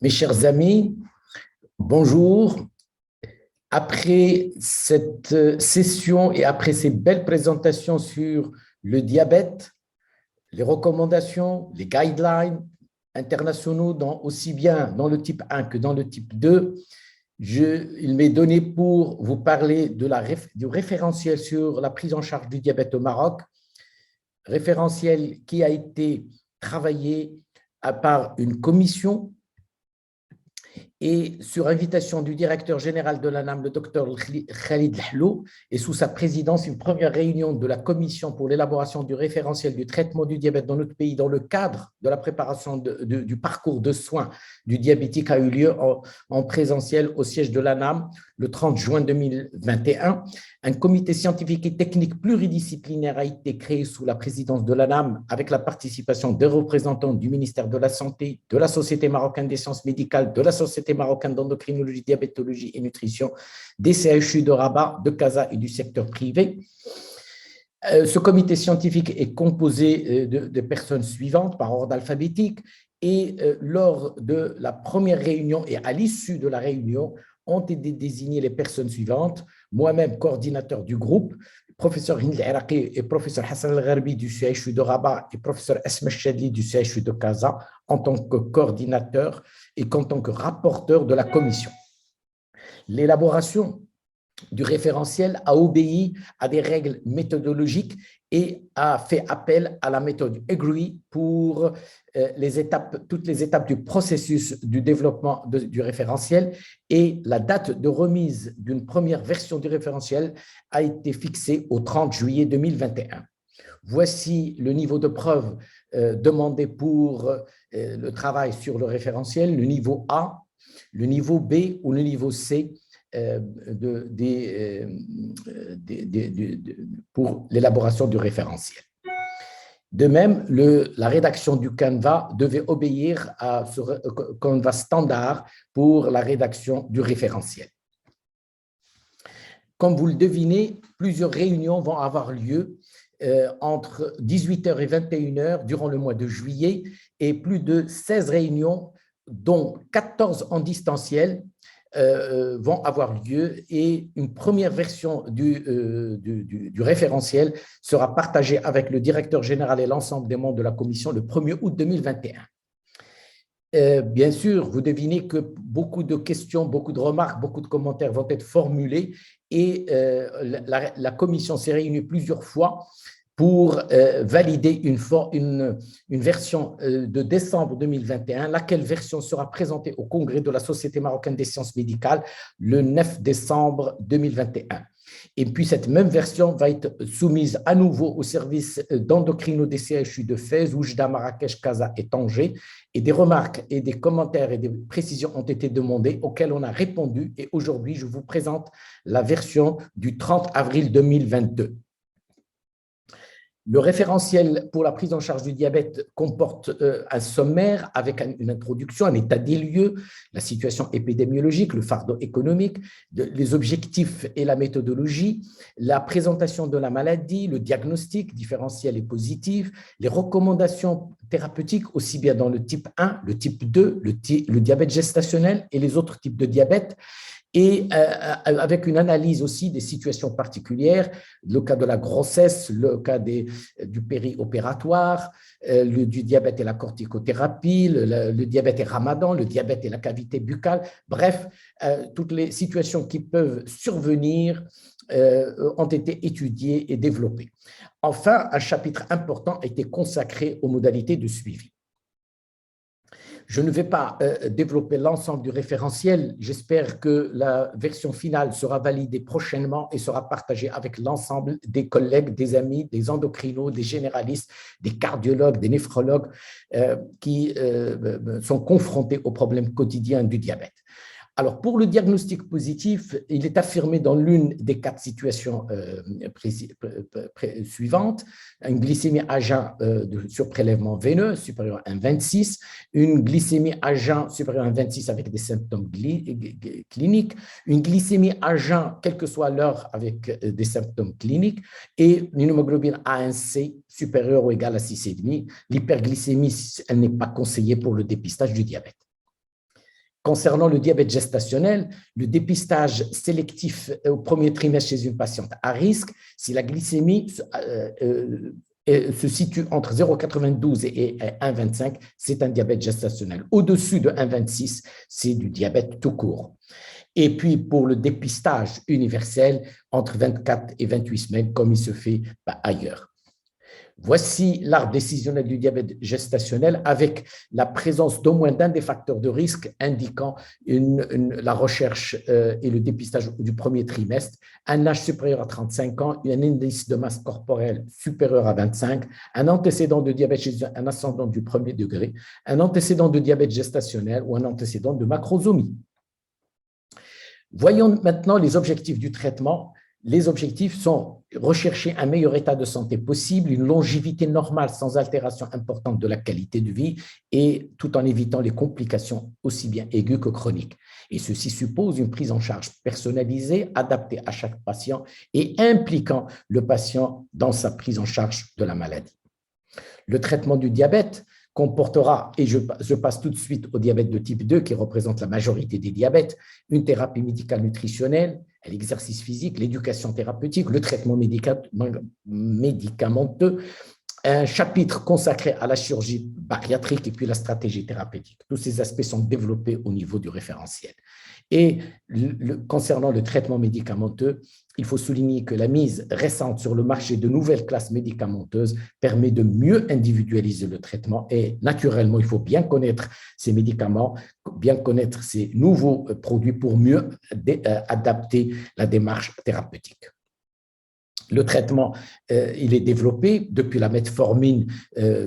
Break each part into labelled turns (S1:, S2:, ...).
S1: Mes chers amis, bonjour. Après cette session et après ces belles présentations sur le diabète, les recommandations, les guidelines internationaux, aussi bien dans le type 1 que dans le type 2, il m'est donné pour vous parler du référentiel sur la prise en charge du diabète au Maroc, référentiel qui a été travaillé par une commission et sur invitation du directeur général de l'ANAM, le docteur Khalid Lahlou, et sous sa présidence, une première réunion de la commission pour l'élaboration du référentiel du traitement du diabète dans notre pays dans le cadre de la préparation du parcours de soins du diabétique a eu lieu en présentiel au siège de l'ANAM le 30 juin 2021. Un comité scientifique et technique pluridisciplinaire a été créé sous la présidence de l'ANAM avec la participation des représentants du ministère de la Santé, de la Société marocaine des sciences médicales, de la Société marocaine d'endocrinologie, diabétologie et nutrition, des CHU de Rabat, de Casa et du secteur privé. Ce comité scientifique est composé de personnes suivantes par ordre alphabétique et lors de la première réunion et à l'issue de la réunion, ont été désignées les personnes suivantes. Moi-même, coordinateur du groupe, professeur Hind Al-Iraqi et professeur Hassan Al-Gharbi du CHU de Rabat et professeur Esma Chadli du CHU de Casa en tant que coordinateur et qu'en tant que rapporteur de la commission. L'élaboration du référentiel a obéi à des règles méthodologiques et a fait appel à la méthode EGRI pour toutes les étapes du processus du développement du référentiel, et la date de remise d'une première version du référentiel a été fixée au 30 juillet 2021. Voici le niveau de preuve demandé pour le travail sur le référentiel, le niveau A, le niveau B ou le niveau C pour l'élaboration du référentiel. De même, la rédaction du Canva devait obéir à ce Canva standard pour la rédaction du référentiel. Comme vous le devinez, plusieurs réunions vont avoir lieu entre 18h et 21h durant le mois de juillet et plus de 16 réunions, dont 14 en distanciel, vont avoir lieu et une première version du référentiel sera partagée avec le directeur général et l'ensemble des membres de la commission le 1er août 2021. Bien sûr, vous devinez que beaucoup de questions, beaucoup de remarques, beaucoup de commentaires vont être formulés et la commission s'est réunie plusieurs fois pour valider une version de décembre 2021, laquelle version sera présentée au congrès de la Société marocaine des sciences médicales le 9 décembre 2021. Et puis, cette même version va être soumise à nouveau au service d'endocrino des CHU de Fès, Oujda, Marrakech, Casa et Tanger. Et des remarques et des commentaires et des précisions ont été demandées auxquelles on a répondu. Et aujourd'hui, je vous présente la version du 30 avril 2022. Le référentiel pour la prise en charge du diabète comporte un sommaire avec une introduction, un état des lieux, la situation épidémiologique, le fardeau économique, les objectifs et la méthodologie, la présentation de la maladie, le diagnostic différentiel et positif, les recommandations thérapeutiques aussi bien dans le type 1, le type 2, le diabète gestationnel et les autres types de diabète, et avec une analyse aussi des situations particulières, le cas de la grossesse, le cas du périopératoire, du diabète et la corticothérapie, le diabète et Ramadan, le diabète et la cavité buccale, bref, toutes les situations qui peuvent survenir ont été étudiées et développées. Enfin, un chapitre important a été consacré aux modalités de suivi. Je ne vais pas développer l'ensemble du référentiel. J'espère que la version finale sera validée prochainement et sera partagée avec l'ensemble des collègues, des amis, des endocrinos, des généralistes, des cardiologues, des néphrologues qui sont confrontés aux problèmes quotidiens du diabète. Alors, pour le diagnostic positif, il est affirmé dans l'une des 4 situations suivantes, une glycémie à jeun sur prélèvement veineux supérieure à 1,26, une glycémie à jeun supérieure à 1,26 avec des symptômes cliniques, une glycémie à jeun, quelle que soit l'heure, avec des symptômes cliniques, et une hémoglobine A1C supérieure ou égale à 6,5. L'hyperglycémie, elle n'est pas conseillée pour le dépistage du diabète. Concernant le diabète gestationnel, le dépistage sélectif au premier trimestre chez une patiente à risque, si la glycémie se situe entre 0,92 et 1,25, c'est un diabète gestationnel. Au-dessus de 1,26, c'est du diabète tout court. Et puis, pour le dépistage universel, entre 24 et 28 semaines, comme il se fait ailleurs. Voici l'arbre décisionnel du diabète gestationnel avec la présence d'au moins d'un des facteurs de risque indiquant la recherche et le dépistage du premier trimestre, un âge supérieur à 35 ans, un indice de masse corporelle supérieur à 25, un antécédent de diabète chez un ascendant du premier degré, un antécédent de diabète gestationnel ou un antécédent de macrosomie. Voyons maintenant les objectifs du traitement. Les objectifs sont rechercher un meilleur état de santé possible, une longévité normale sans altération importante de la qualité de vie et tout en évitant les complications aussi bien aiguës que chroniques. Et ceci suppose une prise en charge personnalisée, adaptée à chaque patient et impliquant le patient dans sa prise en charge de la maladie. Le traitement du diabète comportera, et je passe tout de suite au diabète de type 2 qui représente la majorité des diabètes, une thérapie médicale nutritionnelle, l'exercice physique, l'éducation thérapeutique, le traitement médicamenteux, un chapitre consacré à la chirurgie bariatrique et puis la stratégie thérapeutique. Tous ces aspects sont développés au niveau du référentiel. Et concernant le traitement médicamenteux, il faut souligner que la mise récente sur le marché de nouvelles classes médicamenteuses permet de mieux individualiser le traitement et naturellement, il faut bien connaître ces médicaments, bien connaître ces nouveaux produits pour mieux adapter la démarche thérapeutique. Le traitement, il est développé depuis la metformine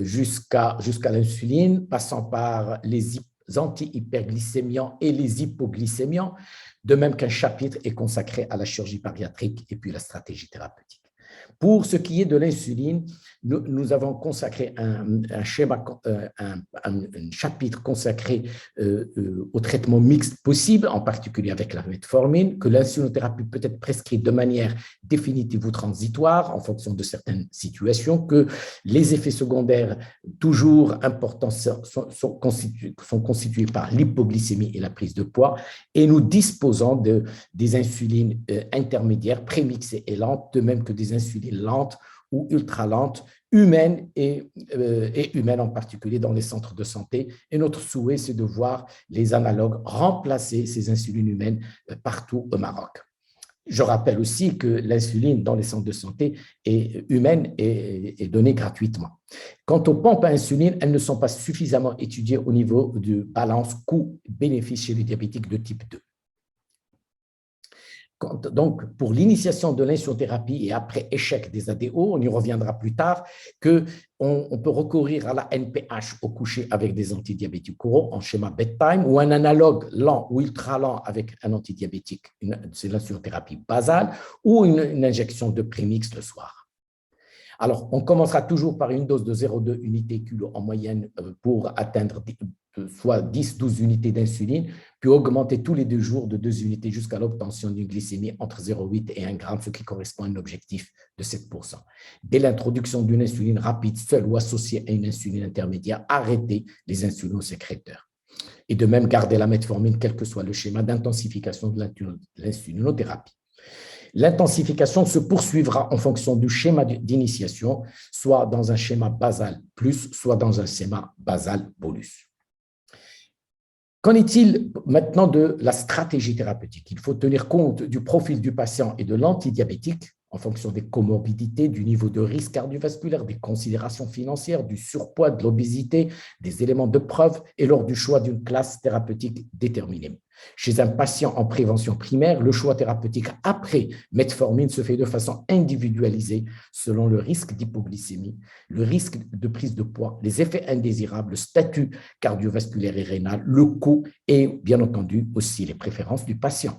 S1: jusqu'à l'insuline, passant par les anti-hyperglycémiants et les hypoglycémiants, de même qu'un chapitre est consacré à la chirurgie bariatrique et puis la stratégie thérapeutique. Pour ce qui est de l'insuline, nous avons consacré un chapitre consacré au traitement mixte possible, en particulier avec la metformine, que l'insulinothérapie peut être prescrite de manière définitive ou transitoire en fonction de certaines situations, que les effets secondaires toujours importants sont constitués par l'hypoglycémie et la prise de poids, et nous disposons des insulines intermédiaires, prémixées et lentes, de même que des insulines lentes ou ultra-lentes, humaines et humaines en particulier dans les centres de santé. Et notre souhait, c'est de voir les analogues remplacer ces insulines humaines partout au Maroc. Je rappelle aussi que l'insuline dans les centres de santé humaine est donnée gratuitement. Quant aux pompes à insuline, elles ne sont pas suffisamment étudiées au niveau de balance coût-bénéfice chez les diabétiques de type 2. Donc, pour l'initiation de l'insulinothérapie et après échec des ADO, on y reviendra plus tard, qu'on peut recourir à la NPH au coucher avec des antidiabétiques oraux en schéma bedtime ou un analogue lent ou ultra lent avec un antidiabétique, c'est l'insulinothérapie basale, ou une injection de prémix le soir. Alors, on commencera toujours par une dose de 0,2 unités kilo en moyenne pour atteindre soit 10-12 unités d'insuline, puis augmenter tous les 2 jours de 2 unités jusqu'à l'obtention d'une glycémie entre 0,8 et 1 g, ce qui correspond à un objectif de 7%. Dès l'introduction d'une insuline rapide, seule ou associée à une insuline intermédiaire, arrêter les insulinosécréteurs. Et de même, garder la metformine, quel que soit le schéma d'intensification de l'insulinothérapie. L'intensification se poursuivra en fonction du schéma d'initiation, soit dans un schéma basal plus, soit dans un schéma basal bolus. Qu'en est-il maintenant de la stratégie thérapeutique? Il faut tenir compte du profil du patient et de l'antidiabétique en fonction des comorbidités, du niveau de risque cardiovasculaire, des considérations financières, du surpoids, de l'obésité, des éléments de preuve et lors du choix d'une classe thérapeutique déterminée. Chez un patient en prévention primaire, le choix thérapeutique après metformine se fait de façon individualisée selon le risque d'hypoglycémie, le risque de prise de poids, les effets indésirables, le statut cardiovasculaire et rénal, le coût et bien entendu aussi les préférences du patient.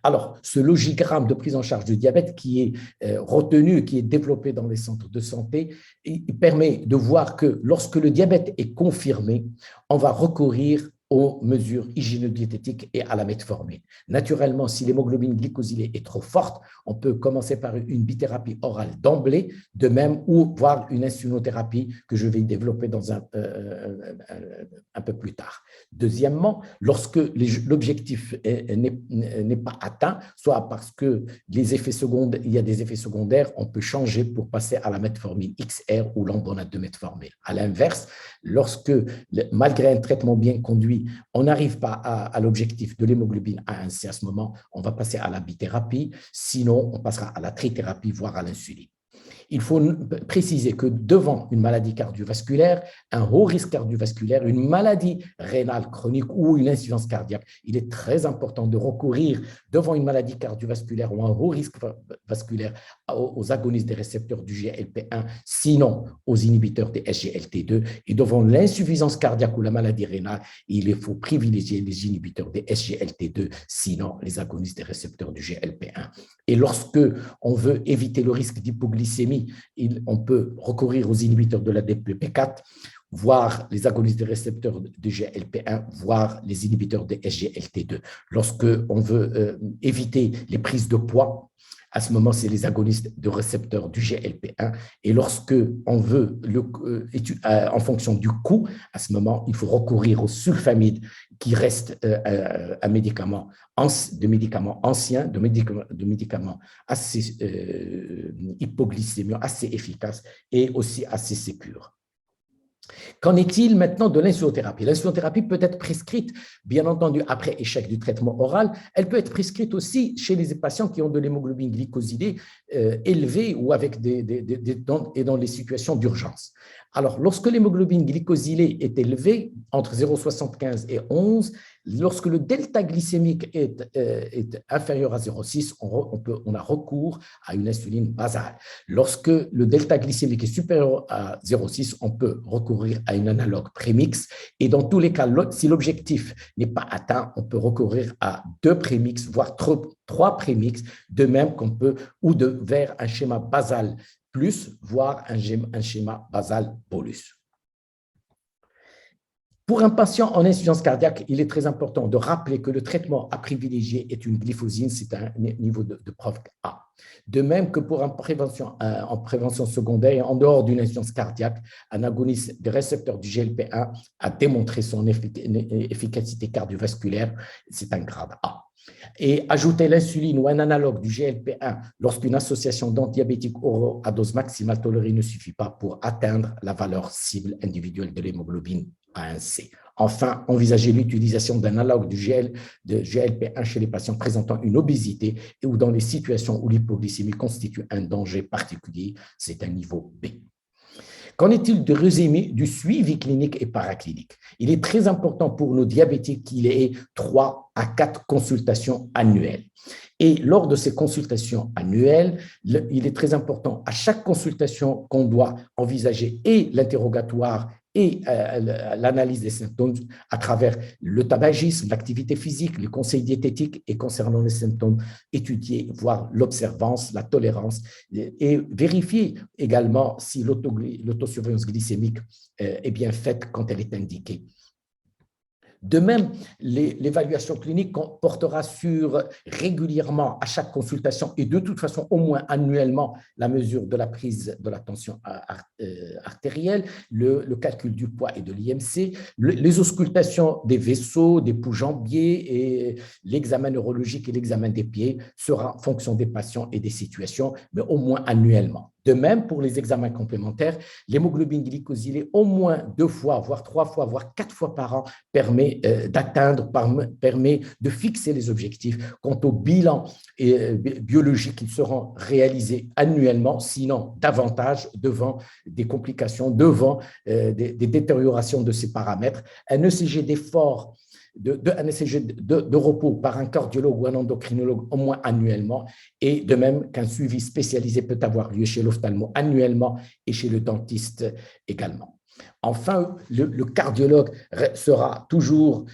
S1: Alors, ce logigramme de prise en charge du diabète qui est retenu, qui est développé dans les centres de santé, il permet de voir que lorsque le diabète est confirmé, on va recourir aux mesures hygiéno-diététiques et à la metformine. Naturellement, si l'hémoglobine glycosylée est trop forte, on peut commencer par une bithérapie orale d'emblée, de même, ou voir une insulinothérapie que je vais développer dans un peu plus tard. Deuxièmement, lorsque l'objectif n'est pas atteint, soit parce que il y a des effets secondaires, on peut changer pour passer à la metformine XR ou l'ambonate de metformine. À l'inverse, lorsque, malgré un traitement bien conduit, on n'arrive pas à l'objectif de l'hémoglobine A1C à ce moment, on va passer à la bithérapie, sinon on passera à la trithérapie, voire à l'insuline. Il faut préciser que devant une maladie cardiovasculaire, un haut risque cardiovasculaire, une maladie rénale chronique ou une insuffisance cardiaque, il est très important de recourir devant une maladie cardiovasculaire ou un haut risque vasculaire aux agonistes des récepteurs du GLP-1, sinon aux inhibiteurs des SGLT2. Et devant l'insuffisance cardiaque ou la maladie rénale, il faut privilégier les inhibiteurs des SGLT2, sinon les agonistes des récepteurs du GLP-1. Et lorsque on veut éviter le risque d'hypoglycémie, on peut recourir aux inhibiteurs de la DPP4, voire les agonistes des récepteurs de GLP-1, voire les inhibiteurs des SGLT2. Lorsque on veut éviter les prises de poids, à ce moment, c'est les agonistes de récepteurs du GLP-1. Et lorsque on veut, en fonction du coût, à ce moment, il faut recourir au sulfamide, qui reste un médicament ancien, de médicaments assez hypoglycémiques, assez efficaces et aussi assez sécures. Qu'en est-il maintenant de l'insulothérapie? L'insulothérapie peut être prescrite, bien entendu, après échec du traitement oral. Elle peut être prescrite aussi chez les patients qui ont de l'hémoglobine glycosylée élevée ou avec dans les situations d'urgence. Alors, lorsque l'hémoglobine glycosylée est élevée, entre 0,75 et 11, lorsque le delta glycémique est inférieur à 0,6, on a recours à une insuline basale. Lorsque le delta glycémique est supérieur à 0,6, on peut recourir à une analogue prémix. Et dans tous les cas, si l'objectif n'est pas atteint, on peut recourir à 2 prémix, voire 3 prémix, de même qu'on peut, ou vers un schéma basal plus, voire un schéma basal bolus. Pour un patient en insuffisance cardiaque, il est très important de rappeler que le traitement à privilégier est une glyphosine, c'est un niveau de PROVC A. De même que pour en prévention secondaire, en dehors d'une insuffisance cardiaque, un agoniste des récepteurs du GLP-1 a démontré son efficacité cardiovasculaire, c'est un grade A. Et ajouter l'insuline ou un analogue du GLP-1 lorsqu'une association d'antidiabétiques oraux à dose maximale tolérée ne suffit pas pour atteindre la valeur cible individuelle de l'hémoglobine A1C. Enfin, envisager l'utilisation d'un analogue de GLP-1 chez les patients présentant une obésité et ou dans les situations où l'hypoglycémie constitue un danger particulier, c'est un niveau B. Qu'en est-il du suivi clinique et paraclinique? Il est très important pour nos diabétiques qu'il y ait 3 à 4 consultations annuelles. Et lors de ces consultations annuelles, il est très important à chaque consultation qu'on doit envisager et l'interrogatoire et l'analyse des symptômes à travers le tabagisme, l'activité physique, les conseils diététiques et concernant les symptômes, étudier, voir l'observance, la tolérance et vérifier également si l'autosurveillance glycémique est bien faite quand elle est indiquée. De même, l'évaluation clinique portera sur régulièrement à chaque consultation et de toute façon au moins annuellement la mesure de la prise de la tension artérielle, le calcul du poids et de l'IMC, les auscultations des vaisseaux, des pouls-jambiers et l'examen neurologique et l'examen des pieds sera en fonction des patients et des situations, mais au moins annuellement. De même, pour les examens complémentaires, l'hémoglobine glycosylée au moins 2 fois, voire 3 fois, voire 4 fois par an permet permet de fixer les objectifs. Quant au bilan biologique, ils seront réalisés annuellement, sinon davantage devant des complications, devant des détériorations de ces paramètres. Un ECG d'effort un ECG de repos par un cardiologue ou un endocrinologue au moins annuellement, et de même qu'un suivi spécialisé peut avoir lieu chez l'ophtalmo annuellement et chez le dentiste également. Enfin, le cardiologue sera toujours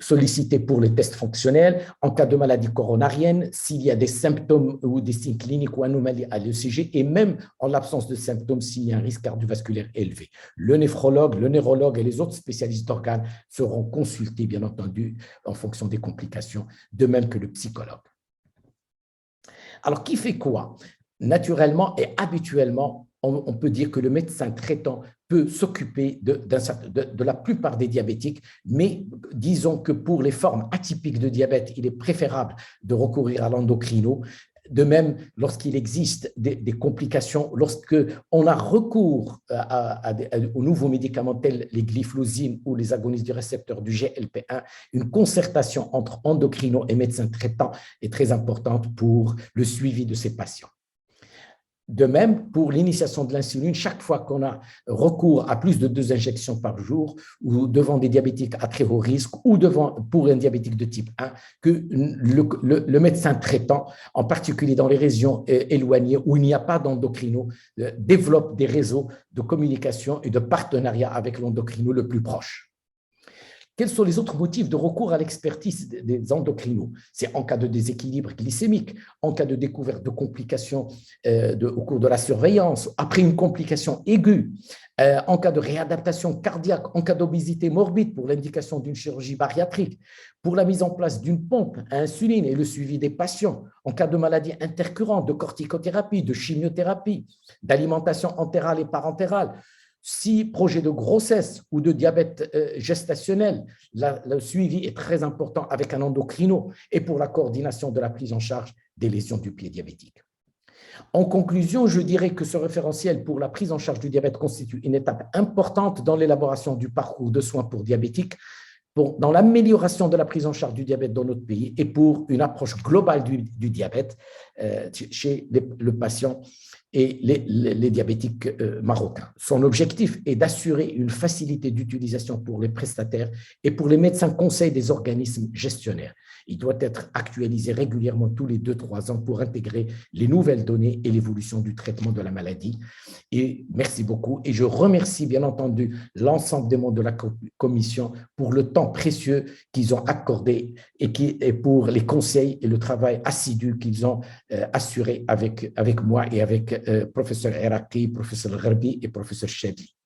S1: sollicité pour les tests fonctionnels en cas de maladie coronarienne, s'il y a des symptômes ou des signes cliniques ou anomalies à l'ECG, et même en l'absence de symptômes s'il y a un risque cardiovasculaire élevé. Le néphrologue, le neurologue et les autres spécialistes d'organes seront consultés, bien entendu, en fonction des complications, de même que le psychologue. Alors, qui fait quoi? Naturellement et habituellement, on peut dire que le médecin traitant peut s'occuper de la plupart des diabétiques, mais disons que pour les formes atypiques de diabète, il est préférable de recourir à l'endocrino. De même, lorsqu'il existe des complications, lorsqu'on a recours aux nouveaux médicaments tels les glyphosines ou les agonistes du récepteur du GLP-1, une concertation entre endocrino et médecin traitant est très importante pour le suivi de ces patients. De même, pour l'initiation de l'insuline, chaque fois qu'on a recours à plus de 2 injections par jour ou devant des diabétiques à très haut risque ou pour un diabétique de type 1, que le médecin traitant, en particulier dans les régions éloignées où il n'y a pas d'endocrino, développe des réseaux de communication et de partenariat avec l'endocrino le plus proche. Quels sont les autres motifs de recours à l'expertise des endocrinos? C'est en cas de déséquilibre glycémique, en cas de découverte de complications au cours de la surveillance, après une complication aiguë, en cas de réadaptation cardiaque, en cas d'obésité morbide pour l'indication d'une chirurgie bariatrique, pour la mise en place d'une pompe à insuline et le suivi des patients, en cas de maladie intercurrente, de corticothérapie, de chimiothérapie, d'alimentation entérale et parentérale. Si projet de grossesse ou de diabète gestationnel, le suivi est très important avec un endocrino et pour la coordination de la prise en charge des lésions du pied diabétique. En conclusion, je dirais que ce référentiel pour la prise en charge du diabète constitue une étape importante dans l'élaboration du parcours de soins pour diabétiques, dans l'amélioration de la prise en charge du diabète dans notre pays et pour une approche globale du diabète chez le patient et les diabétiques marocains. Son objectif est d'assurer une facilité d'utilisation pour les prestataires et pour les médecins conseils des organismes gestionnaires. Il doit être actualisé régulièrement tous les 2-3 ans pour intégrer les nouvelles données et l'évolution du traitement de la maladie. Et merci beaucoup. Et je remercie bien entendu l'ensemble des membres de la commission pour le temps précieux qu'ils ont accordé et pour les conseils et le travail assidu qu'ils ont assuré avec moi et avec professeur Eraki, professeur Gharbi et professeur Chebli.